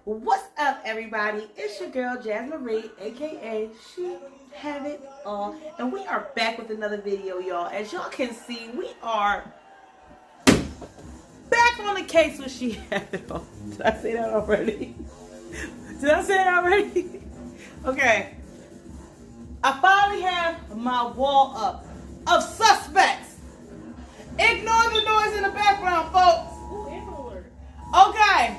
What's up, everybody? It's your girl, Jasmine Marie, aka She Have It All. And we are back with another video, y'all. As y'all can see, we are back on the case with She Have It All. Did I say that already? Okay. I finally have my wall up of suspects. Ignore the noise in the background, folks. Okay.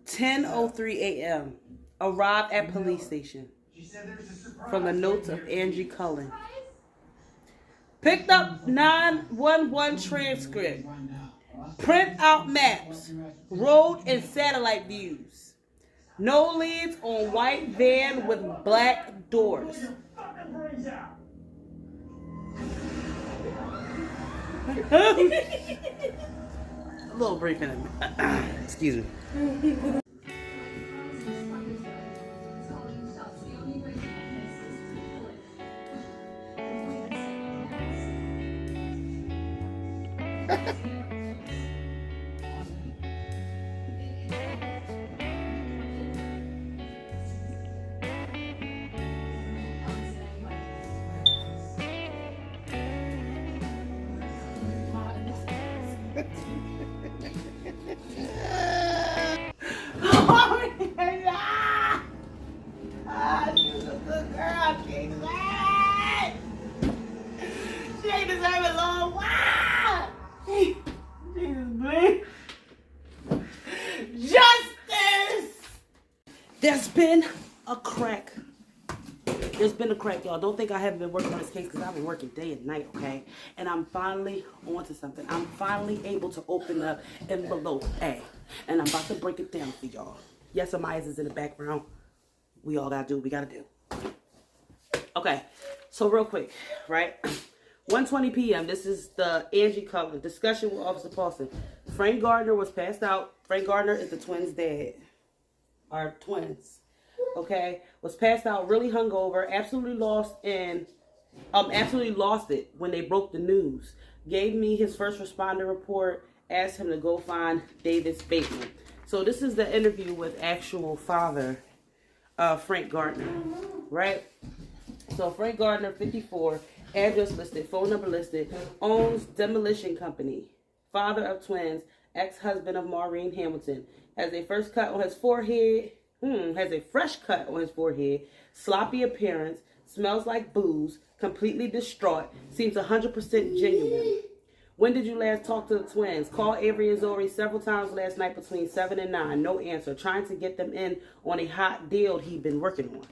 10:03 a.m. Arrived at police station. From the notes of Angie Cullen. Picked up 911 transcript. Print out maps. Road and satellite views. No leads on white van with black doors. A little brief in it. Excuse me. There's been a crack. Y'all. Don't think I haven't been working on this case because I've been working day and night, okay? And I'm finally onto something. I'm finally able to open up envelope A. And I'm about to break it down for y'all. Yes, Amaya's is in the background. We all gotta do what we gotta do. Okay, so real quick, right? 1:20 p.m. This is the Angie Cullen discussion with Officer Paulson. Frank Gardner was passed out. Frank Gardner is the twins' dad. Our twins, okay, was passed out, really hungover, absolutely lost it when they broke the news. Gave me his first responder report, asked him to go find David Bateman. So this is the interview with actual father, Frank Gardner, right? So Frank Gardner, 54, address listed, phone number listed, owns demolition company, father of twins, ex-husband of Maureen Hamilton. Has a fresh cut on his forehead, sloppy appearance, smells like booze, completely distraught, seems 100% genuine. When did you last talk to the twins? Called Avery and Zori several times last night between 7 and 9. No answer. Trying to get them in on a hot deal he'd been working on.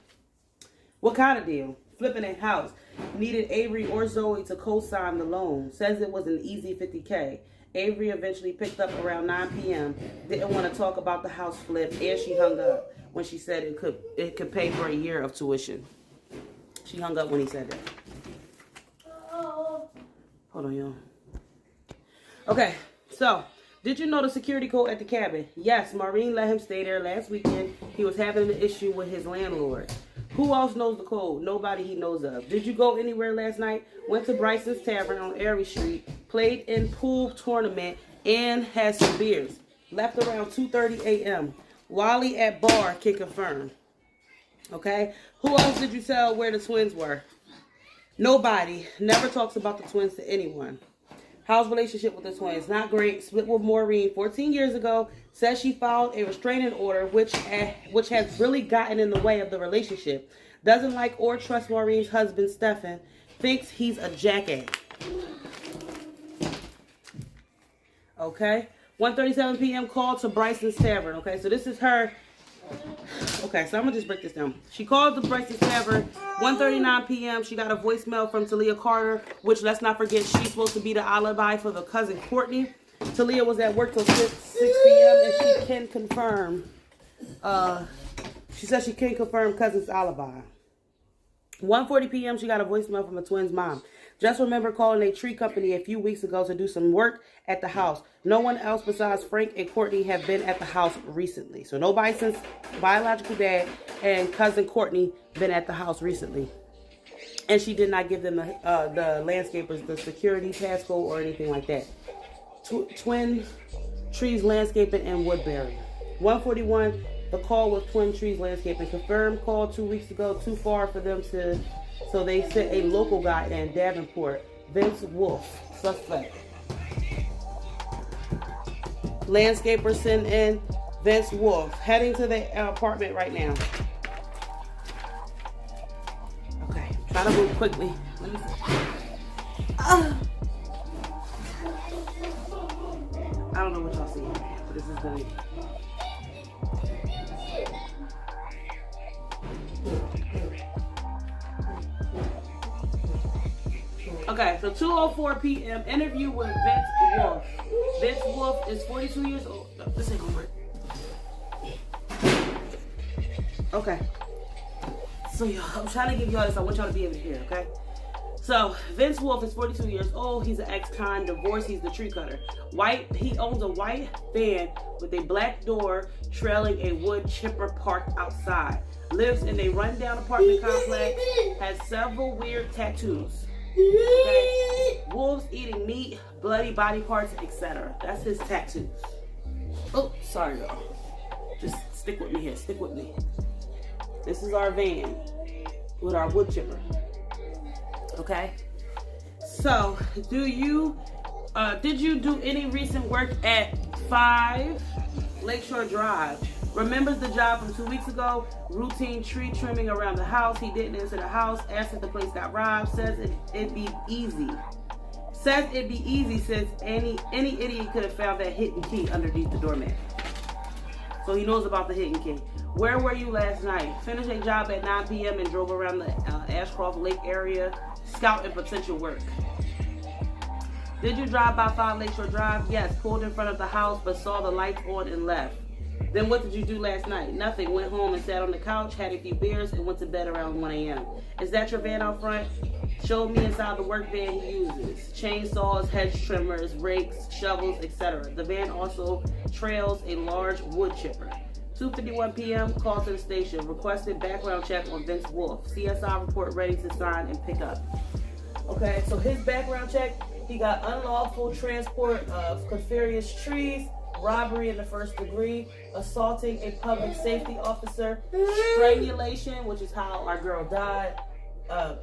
What kind of deal? Flipping a house. Needed Avery or Zoe to co-sign the loan. Says it was an easy $50K. Avery eventually picked up around 9 p.m. Didn't want to talk about the house flip, and she hung up when she said it could pay for a year of tuition. She hung up when he said that. Hold on, y'all. Okay, so did you know the security code at the cabin? Yes, Maureen let him stay there last weekend. He was having an issue with his landlord. Who else knows the code? Nobody he knows of. Did you go anywhere last night? Went to Bryson's Tavern on Erie Street. Played in pool tournament and had some beers. Left around 2:30 a.m. Wally at bar can confirm. Okay? Who else did you tell where the twins were? Nobody. Never talks about the twins to anyone. How's relationship with the twins? Not great. Split with Maureen 14 years ago. Says she filed a restraining order, which has really gotten in the way of the relationship. Doesn't like or trust Maureen's husband, Stephen. Thinks he's a jackass. Okay. 1:37 p.m. call to Bryson's Tavern. Okay, so this is her. Okay, so I'm going to just break this down. She called the Bryson's Tavern. 1:39 p.m. She got a voicemail from Talia Carter, which, let's not forget, she's supposed to be the alibi for the cousin Courtney. Talia was at work till 6 p.m. and she can confirm. She says she can confirm cousin's alibi. 1:40 p.m. She got a voicemail from a twins' mom. Just remember calling a tree company a few weeks ago to do some work at the house. No one else besides Frank and Courtney have been at the house recently. So nobody since biological dad and cousin Courtney been at the house recently. And she did not give them the landscapers the security passcode or anything like that. Twin Trees Landscaping in Woodbury. 141, the call was Twin Trees Landscaping. Confirmed call 2 weeks ago. Too far for them to... So they sent a local guy in Davenport. Vince Wolf, suspect. Landscaper sent in Vince Wolf. Heading to the apartment right now. Okay, try to move quickly. Let me see. I don't know what y'all see, but this is good. Okay, so 2:04 p.m. interview with Vince Wolf. Vince Wolf is 42 years old. No, this ain't gonna work. Okay. So y'all, I'm trying to give y'all this. I want y'all to be able to hear, okay? So, Vince Wolf is 42 years old. He's an ex-con, divorced. He's the tree cutter. He owns a white van with a black door trailing a wood chipper parked outside. Lives in a rundown apartment complex. Has several weird tattoos. Okay? Wolves eating meat, bloody body parts, etc. That's his tattoos. Oh, sorry, y'all. Just stick with me here. Stick with me. This is our van with our wood chipper. Okay, so did you do any recent work at 5 Lakeshore Drive? Remembers the job from 2 weeks ago? Routine tree trimming around the house. He didn't enter the house. Asked if the place got robbed. Says it'd be easy. Says it'd be easy since any idiot could have found that hidden key underneath the doormat. So he knows about the hidden key. Where were you last night? Finished a job at 9 p.m. and drove around the Ashcroft Lake area, scouting potential work. Did you drive by 5 Lakeshore Drive? Yes. Pulled in front of the house, but saw the lights on and left. Then what did you do last night? Nothing. Went home and sat on the couch, had a few beers, and went to bed around 1 a.m. Is that your van out front? Showed me inside the work van he uses. Chainsaws, hedge trimmers, rakes, shovels, etc. The van also trails a large wood chipper. 2:51 p.m. Call to the station. Requested background check on Vince Wolf. CSI report ready to sign and pick up. Okay, so his background check, he got unlawful transport of coniferous trees, robbery in the first degree, assaulting a public safety officer, strangulation, which is how our girl died,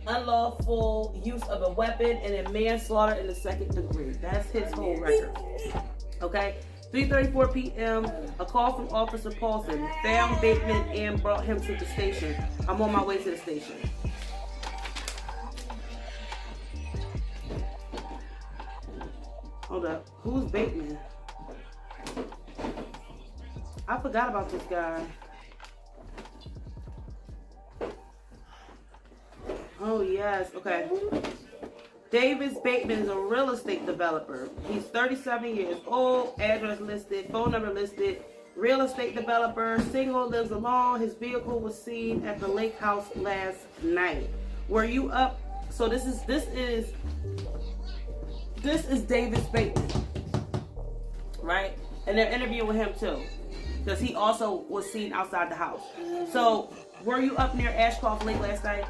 unlawful use of a weapon, and then manslaughter in the second degree. That's his whole record. Okay? 3:34 p.m., a call from Officer Paulson. Found Bateman and brought him to the station. I'm on my way to the station. Hold up. Who's Bateman? I forgot about this guy. Oh, yes. Okay. Davis Bateman is a real estate developer. He's 37 years old, address listed, phone number listed, real estate developer, single, lives alone. His vehicle was seen at the lake house last night. Were you up? So this is Davis Bateman, right? And they're interviewing him too, because he also was seen outside the house. So were you up near Ashcroft Lake last night?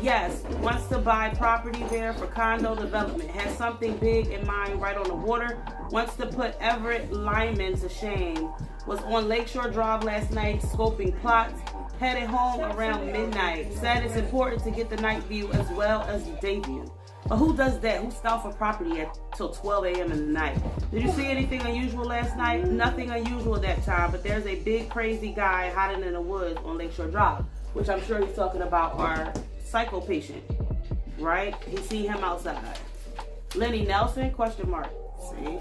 Yes. Wants to buy property there for condo development. Has something big in mind right on the water. Wants to put Everett Lyman to shame. Was on Lakeshore Drive last night scoping plots. Headed home around midnight. Said it's important to get the night view as well as the day view. But who does that? Who stops for property till 12 a.m. in the night? Did you see anything unusual last night? Nothing unusual that time, but there's a big crazy guy hiding in the woods on Lakeshore Drive, which I'm sure he's talking about our psycho patient, right? He seen him outside. Lenny Nelson, question mark. See?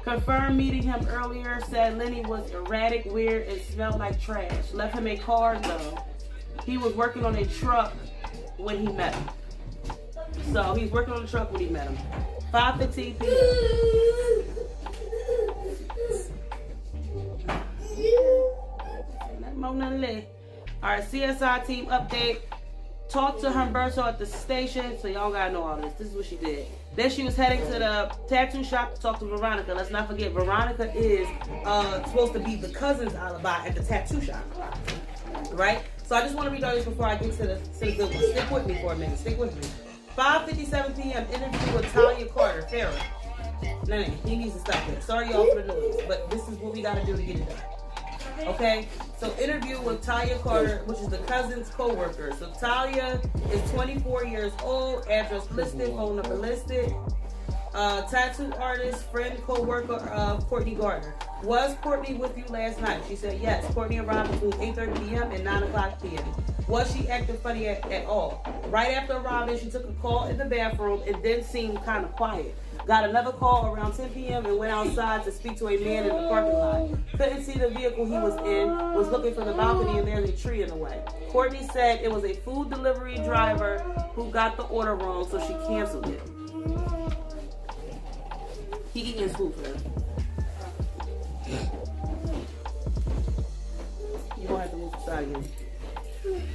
Confirmed meeting him earlier, said Lenny was erratic, weird, and smelled like trash. Left him a card though. He was working on a truck when he met him. So he's working on the truck when he met him. 5:15 p.m. Alright, CSI team update. Talked to Humberto at the station, so y'all gotta know all this. This is what she did. Then she was heading to the tattoo shop to talk to Veronica. Let's not forget, Veronica is supposed to be the cousin's alibi at the tattoo shop, right? So I just want to read all this before I get to the good one. Stick with me for a minute. Stick with me. 5:57 p.m. interview with Talia Carter, Farrah. No, he needs to stop that. Sorry y'all for the noise, but this is what we got to do to get it done. Okay? So interview with Talia Carter, which is the cousin's co-worker. So Talia is 24 years old, address listed, phone number listed. Tattoo artist, friend, co-worker of Courtney Gardner. Was Courtney with you last night? She said yes. Courtney arrived between 8:30 p.m. and 9 o'clock p.m. Was she acting funny at all? Right after arriving, she took a call in the bathroom and then seemed kind of quiet. Got another call around 10 p.m. and went outside to speak to a man in the parking lot. Couldn't see the vehicle he was in, was looking for the balcony, and there's a tree in the way. Courtney said it was a food delivery driver who got the order wrong, so she canceled it. He eating his food for them. You don't have to move aside again.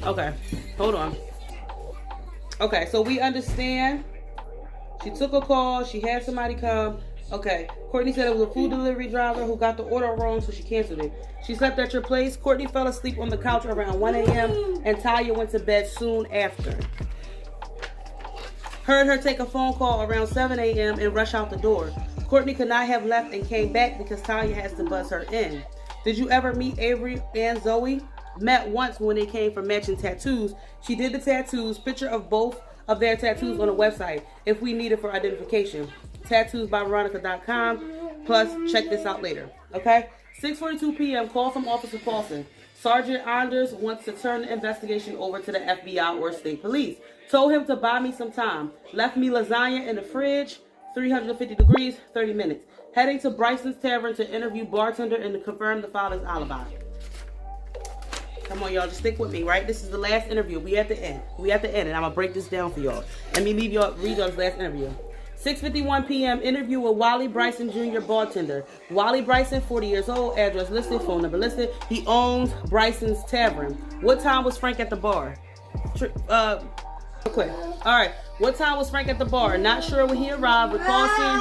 Okay, hold on. Okay, so we understand. She took a call. She had somebody come. Okay, Courtney said it was a food delivery driver who got the order wrong, so she canceled it. She slept at your place. Courtney fell asleep on the couch around 1 a.m. and Talia went to bed soon after. Heard her take a phone call around 7 a.m. and rush out the door. Courtney could not have left and came back because Talia has to buzz her in. Did you ever meet Avery and Zoe? Met once when they came for matching tattoos. She did the tattoos, picture of both of their tattoos on the website if we need it for identification. Tattoosbyveronica.com. Plus, check this out later. Okay? 6:42 p.m. Call from Officer Paulson. Sergeant Anders wants to turn the investigation over to the FBI or state police. Told him to buy me some time. Left me lasagna in the fridge. 350 degrees, 30 minutes. Heading to Bryson's Tavern to interview Bartender and to confirm the father's alibi. Come on, y'all. Just stick with me, right? This is the last interview. We at the end. And I'm going to break this down for y'all. Let me read y'all's last interview. 6:51 p.m. Interview with Wally Bryson Jr., Bartender. Wally Bryson, 40 years old. Address listed. Phone number listed. He owns Bryson's Tavern. What time was Frank at the bar? Quick. All right. What time was Frank at the bar? Not sure when he arrived. Recall seeing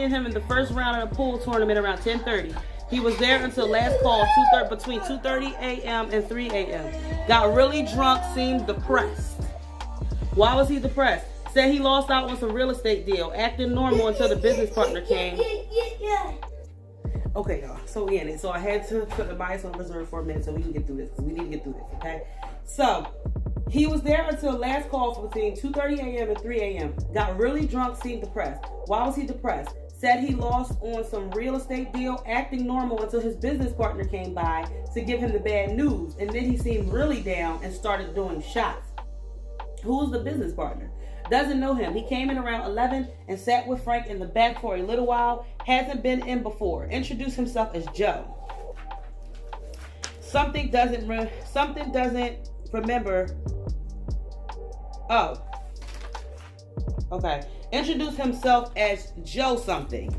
him in the first round of the pool tournament around 10:30. He was there until last call, between 2:30 a.m. and 3 a.m. Got really drunk, seemed depressed. Why was he depressed? Said he lost out on some real estate deal, acting normal until the business partner came. Okay, y'all. So I had to put the bias on reserve for a minute so we can get through this, because we need to get through this, okay? So, he was there until last call for between 2:30 a.m. and 3 a.m. Got really drunk, seemed depressed. Why was he depressed? Said he lost on some real estate deal, acting normal until his business partner came by to give him the bad news. And then he seemed really down and started doing shots. Who's the business partner? Doesn't know him. He came in around 11 and sat with Frank in the back for a little while. Hasn't been in before. Introduced himself as Joe. Something doesn't remember. Oh. Okay. Introduced himself as Joe something.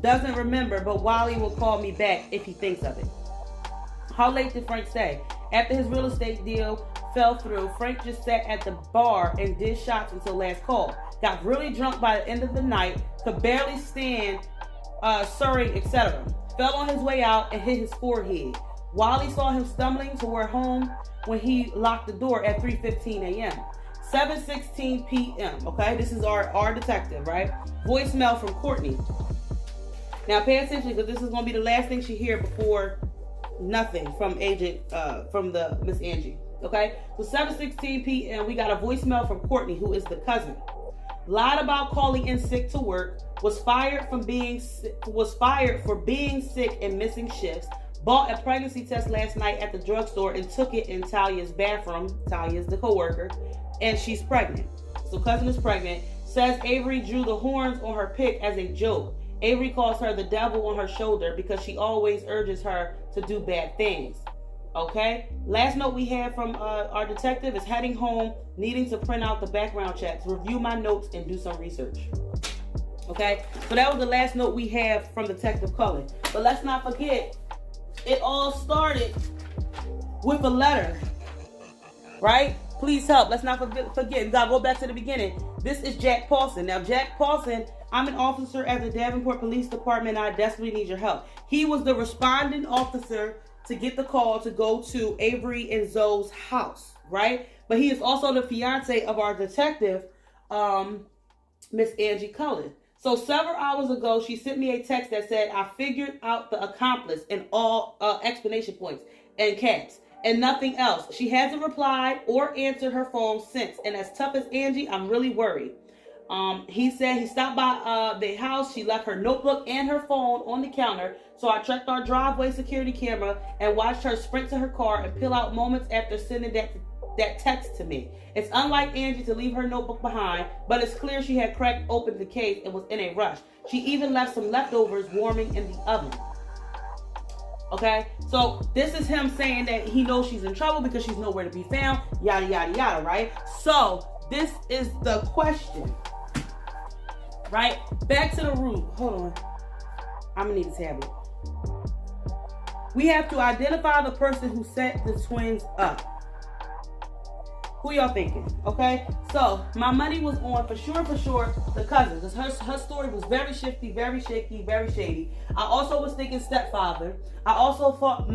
Doesn't remember, but Wally will call me back if he thinks of it. How late did Frank stay? After his real estate deal fell through, Frank just sat at the bar and did shots until last call. Got really drunk by the end of the night, could barely stand, sirring, etc. Fell on his way out and hit his forehead. Wally saw him stumbling toward home when he locked the door at 3:15 a.m. 7:16 p.m. Okay, this is our detective, right? Voicemail from Courtney. Now pay attention, because this is going to be the last thing she hear before nothing from from the Miss Angie. Okay, so 7:16 p.m. we got a voicemail from Courtney, who is the cousin. Lied about calling in sick to work. Was fired for being sick and missing shifts. Bought a pregnancy test last night at the drugstore and took it in Talia's bathroom. Talia's the co-worker, and she's pregnant. So cousin is pregnant. Says Avery drew the horns on her pic as a joke. Avery calls her the devil on her shoulder because she always urges her to do bad things. Okay? Last note we have from our detective is heading home, needing to print out the background checks, review my notes, and do some research. Okay? So that was the last note we have from Detective Cullen. But let's not forget, it all started with a letter. Right? Please help. Let's not forget. We got to go back to the beginning. This is Jack Paulson. Now, Jack Paulson, I'm an officer at the Davenport Police Department, and I desperately need your help. He was the responding officer to get the call to go to Avery and Zoe's house, right? But he is also the fiance of our detective, Miss Angie Cullen. So several hours ago, she sent me a text that said, I figured out the accomplice in all explanation points and caps and nothing else. She hasn't replied or answered her phone since. And as tough as Angie, I'm really worried. He said he stopped by the house. She left her notebook and her phone on the counter. So I checked our driveway security camera and watched her sprint to her car and peel out moments after sending that text to me. It's unlike Angie to leave her notebook behind, but it's clear she had cracked open the case and was in a rush. She even left some leftovers warming in the oven. Okay, so this is him saying that he knows she's in trouble because she's nowhere to be found, yada, yada, yada, right? So this is the question, right? Back to the root. Hold on. I'm going to need a tablet. We have to identify the person who set the twins up. Who y'all thinking? Okay, so my money was on for sure the cousin, because her story was very shifty, very shaky, very shady. I also was thinking stepfather. I also thought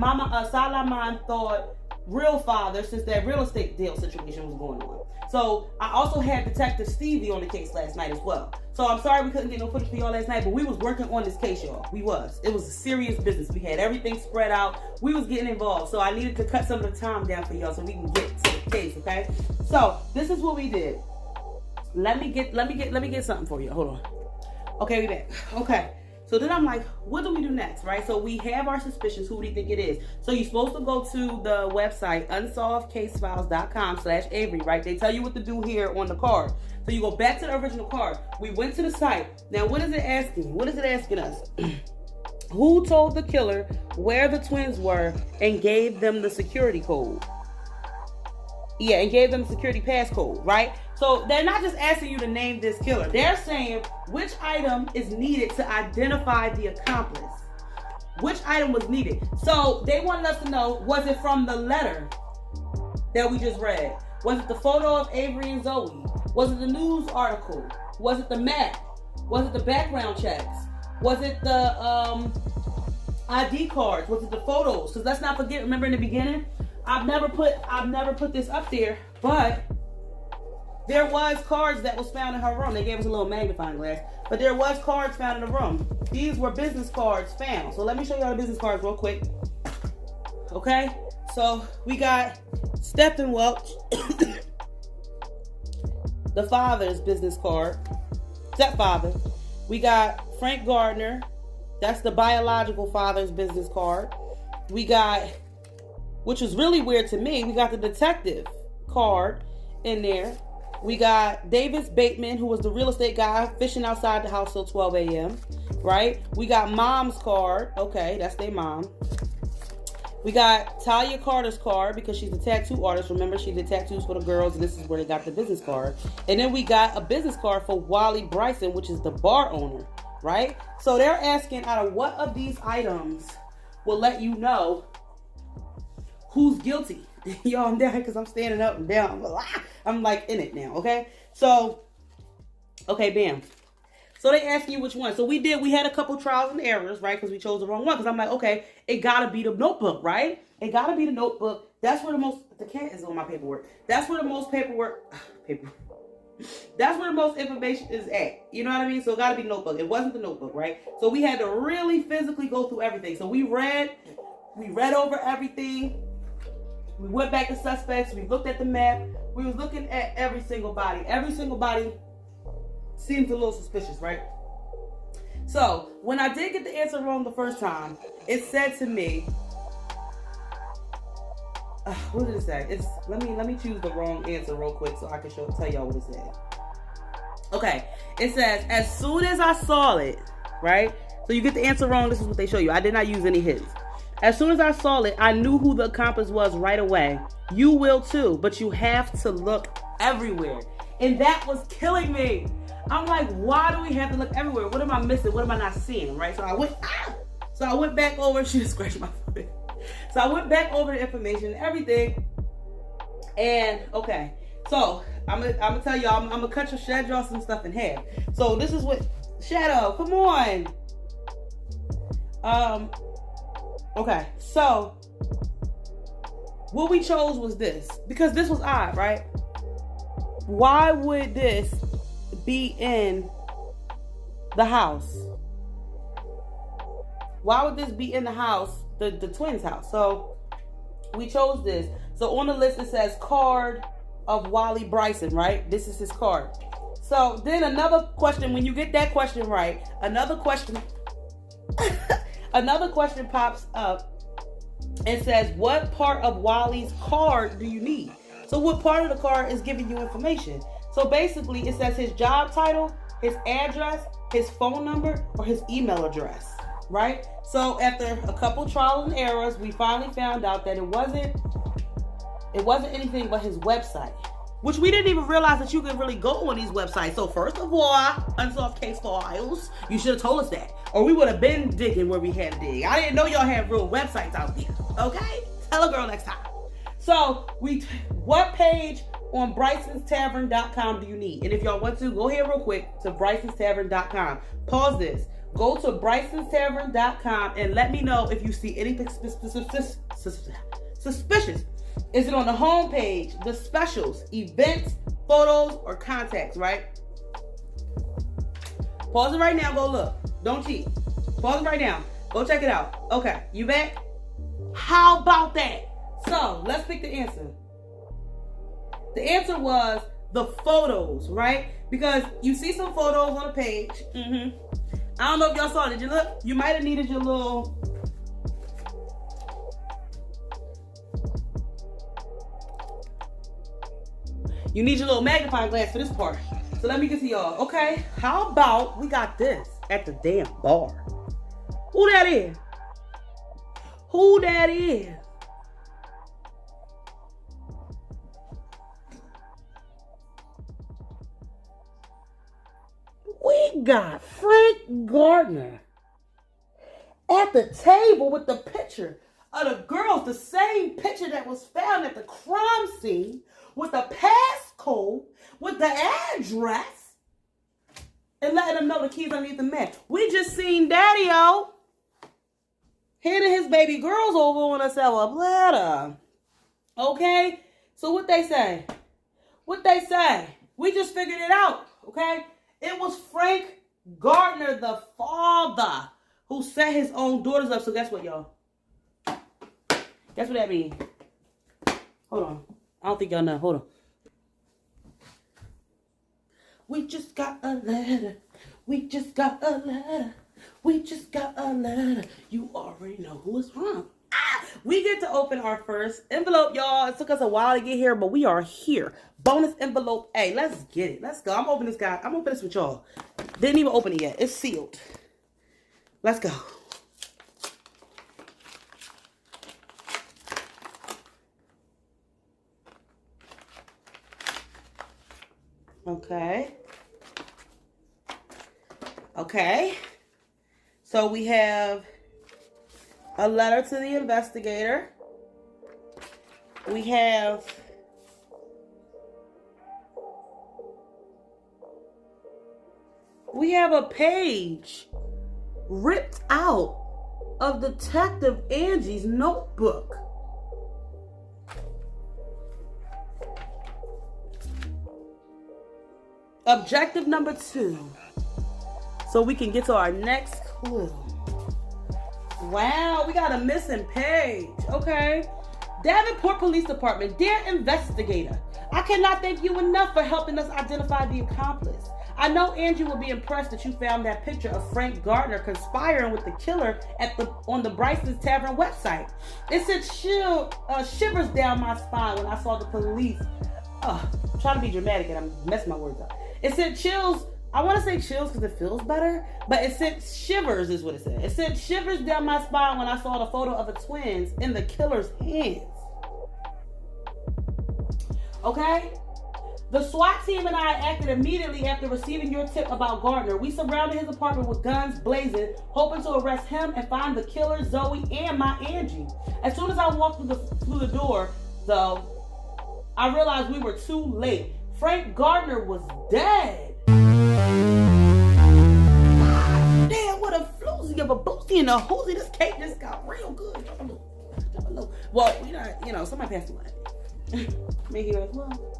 Salaman thought real father, since that real estate deal situation was going on. So I also had Detective Stevie on the case last night as well. So I'm sorry we couldn't get no footage for y'all last night, but we was working on this case, y'all. It was a serious business. We had everything spread out. We was getting involved. So I needed to cut some of the time down for y'all so we can get to the case, okay? So this is what we did. Let me get something for you. Hold on. Okay, we back. Okay. So then I'm like, what do we do next, right? So we have our suspicions. Who do you think it is? So you're supposed to go to the website, unsolvedcasefiles.com/Avery, right? They tell you what to do here on the card. So you go back to the original card. We went to the site. Now, what is it asking? What is it asking us? Who told the killer where the twins were and gave them the security code? Yeah, and gave them the security passcode, right? So they're not just asking you to name this killer. They're saying which item is needed to identify the accomplice. Which item was needed? So they wanted us to know, was it from the letter that we just read? Was it the photo of Avery and Zoe? Was it the news article? Was it the map? Was it the background checks? Was it the ID cards? Was it the photos? Because let's not forget, remember in the beginning, I've never put this up there, but there was cards that was found in her room. They gave us a little magnifying glass, but there was cards found in the room. These were business cards found. So let me show y'all the business cards real quick. Okay, so we got Stephen Welch, the father's business card, stepfather. We got Frank Gardner, that's the biological father's business card. We got, which was really weird to me, we got the detective card in there. We got Davis Bateman, who was the real estate guy fishing outside the house till 12 a.m., right? We got mom's card. Okay, that's their mom. We got Talia Carter's card because she's a tattoo artist. Remember, she did tattoos for the girls, and this is where they got the business card. And then we got a business card for Wally Bryson, which is the bar owner, right? So they're asking, out of what of these items will let you know who's guilty? Y'all, I'm down because I'm standing up and down. I'm like in it now, okay? So, okay, bam. So they ask you which one. So we had a couple trials and errors, right? Because we chose the wrong one. Because I'm like, okay, it gotta be the notebook, right? It gotta be the notebook. That's where the cat is on my paperwork. That's where the most that's where the most information is at. You know what I mean? So it gotta be the notebook. It wasn't the notebook, right? So we had to really physically go through everything. So we read over everything. We went back to suspects. We looked at the map. We was looking at every single body. Every single body seems a little suspicious, right? So when I did get the answer wrong the first time, it said to me, what did it say? Let me choose the wrong answer real quick so I can tell y'all what it said. Okay, it says, as soon as I saw it, right? So you get the answer wrong. This is what they show you. I did not use any hints. As soon as I saw it, I knew who the accomplice was right away. You will too, but you have to look everywhere. And that was killing me. I'm like, why do we have to look everywhere? What am I missing? What am I not seeing, right? So I went back over, she just scratched my foot. So I went back over the information and everything. And, okay. So, I'm gonna tell y'all, I'm gonna shed y'all some stuff in half. So this is what, Shadow, come on. Okay, so what we chose was this, because this was odd, right? Why would this be in the house? Why would this be in the house, the twins' house? So we chose this. So on the list it says card of Wally Bryson, right? This is his card. So then another question, when you get that question right, another question pops up and says, what part of Wally's card do you need? So what part of the card is giving you information? So basically it says his job title, his address, his phone number, or his email address, right? So after a couple trials and errors, we finally found out that it wasn't anything but his website, which we didn't even realize that you could really go on these websites. So first of all, Unsolved Case Files, you should have told us that, or we would have been digging where we had to dig. I didn't know y'all had real websites out there, okay? Tell a girl next time. So what page on Bryson'sTavern.com do you need? And if y'all want to, go ahead real quick to Bryson'sTavern.com. Pause this. Go to Bryson'sTavern.com and let me know if you see anything suspicious. Is it on the home page, the specials, events, photos, or contacts, right? Pause it right now. Go look. Don't cheat. Pause it right now. Go check it out. Okay, you back? How about that? So, let's pick the answer. The answer was the photos, right? Because you see some photos on the page. I don't know if y'all saw it. Did you look? You might have needed your little... You need your little magnifying glass for this part. So let me get to y'all. Okay, how about we got this at the damn bar? Who that is? Who that is? We got Frank Gardner at the table with the picture of the girls, the same picture that was found at the crime scene, with the passcode, with the address, and letting them know the keys underneath the mat. We just seen Daddy-O handing his baby girls over on a silver platter. Okay? So what they say? What they say? We just figured it out. Okay? It was Frank Gardner, the father, who set his own daughters up. So guess what, y'all? Guess what that means? Hold on. I don't think y'all know. Hold on. We just got a letter. We just got a letter. We just got a letter. You already know who it's from. We get to open our first envelope, y'all. It took us a while to get here, but we are here. Bonus envelope A. Let's get it. Let's go. I'm opening this, guy. I'm opening this with y'all. Didn't even open it yet. It's sealed. Let's go. Okay. Okay. So we have a letter to the investigator. We have a page ripped out of Detective Angie's notebook. Objective number 2. So we can get to our next clue. Wow, we got a missing page. Okay. Davenport Police Department, dear investigator, I cannot thank you enough for helping us identify the accomplice. I know Angie will be impressed that you found that picture of Frank Gardner conspiring with the killer on the Bryson's Tavern website. It sent shivers down my spine when I saw the police. I'm trying to be dramatic and I'm messing my words up. It sent chills. I want to say chills because it feels better, but it sent shivers is what it said. It sent shivers down my spine when I saw the photo of the twins in the killer's hands. Okay? The SWAT team and I acted immediately after receiving your tip about Gardner. We surrounded his apartment with guns blazing, hoping to arrest him and find the killer, Zoe, and my Angie. As soon as I walked through the door, though, I realized we were too late. Frank Gardner was dead. Damn, what a floozy of a boosty and a hoozy. This cake just got real good. little. Well, somebody passed away. May he rest well.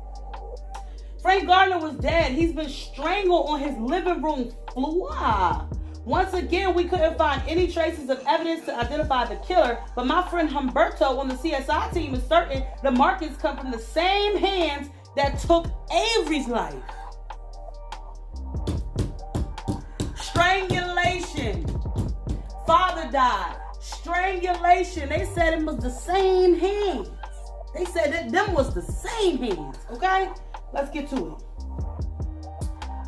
Frank Gardner was dead. He's been strangled on his living room floor. Once again, we couldn't find any traces of evidence to identify the killer, but my friend Humberto on the CSI team is certain the markings come from the same hands that took Avery's life. Strangulation. Father died. Strangulation. They said it was the same hands. They said that them was the same hands. Okay? Let's get to it.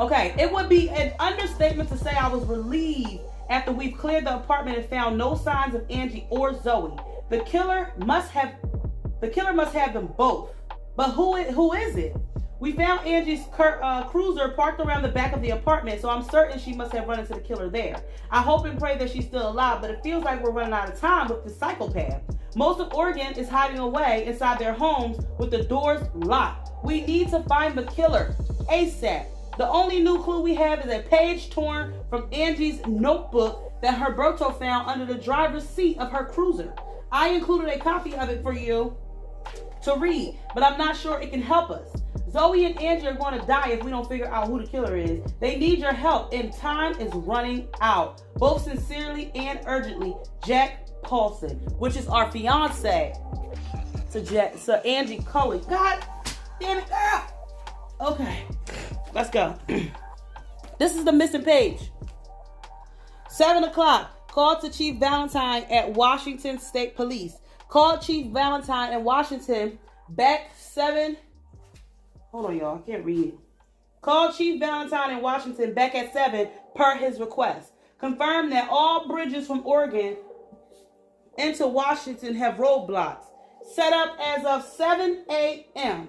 Okay, it would be an understatement to say I was relieved after we've cleared the apartment and found no signs of Angie or Zoe. The killer must have them both. But who is it? We found Angie's cruiser parked around the back of the apartment, so I'm certain she must have run into the killer there. I hope and pray that she's still alive, but it feels like we're running out of time with this psychopath. Most of Oregon is hiding away inside their homes with the doors locked. We need to find the killer ASAP. The only new clue we have is a page torn from Angie's notebook that Humberto found under the driver's seat of her cruiser. I included a copy of it for you to read, but I'm not sure it can help us. Zoe and Angie are going to die if we don't figure out who the killer is. They need your help, and time is running out. Both sincerely and urgently, Jack Paulson, which is our fiance to Angie Cully. God damn it, girl. Okay, let's go. This is the missing page. 7 o'clock. Call to Chief Valentine at Washington State Police. Call Chief Valentine in Washington back 7. Hold on, y'all. I can't read. Call Chief Valentine in Washington back at 7 per his request. Confirm that all bridges from Oregon into Washington have roadblocks. Set up as of 7 a.m.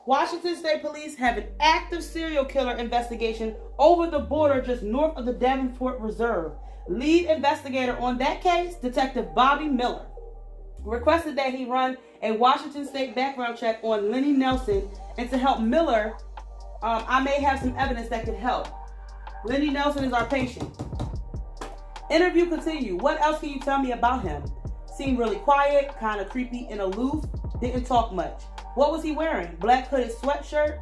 Washington State Police have an active serial killer investigation over the border just north of the Davenport Reserve. Lead investigator on that case, Detective Bobby Miller, requested that he run a Washington State background check on Lenny Nelson, and to help Miller, I may have some evidence that could help. Lenny Nelson is our patient. Interview continue. What else can you tell me about him? Seemed really quiet, kind of creepy and aloof, didn't talk much. What was he wearing? Black hooded sweatshirt,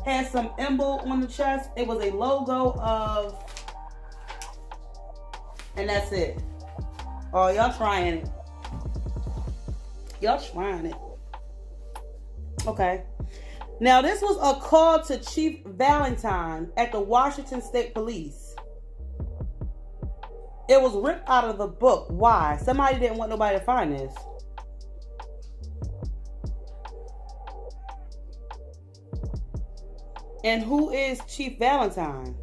had some emblem on the chest. It was a logo of, and that's it. Oh, y'all trying it. Y'all trying it. Okay. Now, this was a call to Chief Valentine at the Washington State Police. It was ripped out of the book. Why? Somebody didn't want nobody to find this. And who is Chief Valentine?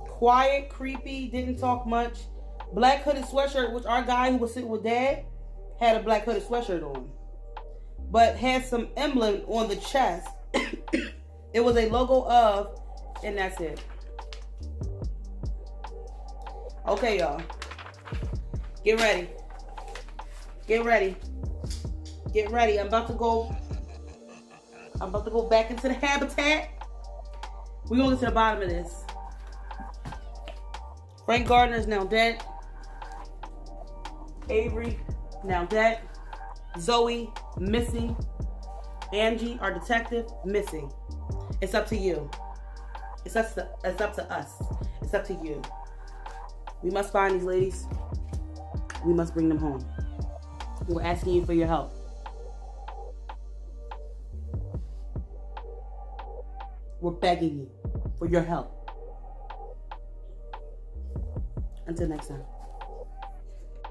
Quiet, creepy, didn't talk much. Black hooded sweatshirt, which our guy who was sitting with Dad had a black hooded sweatshirt on, but had some emblem on the chest. It was a logo of, and that's it. Okay, y'all. Get ready. Get ready. Get ready. I'm about to go back into the habitat. We're going to get to the bottom of this. Frank Gardner is now dead. Avery, now dead. Zoe, missing. Angie, our detective, missing. It's up to you. It's up to us. It's up to you. We must find these ladies. We must bring them home. We're asking you for your help. We're begging you for your help. Until next time.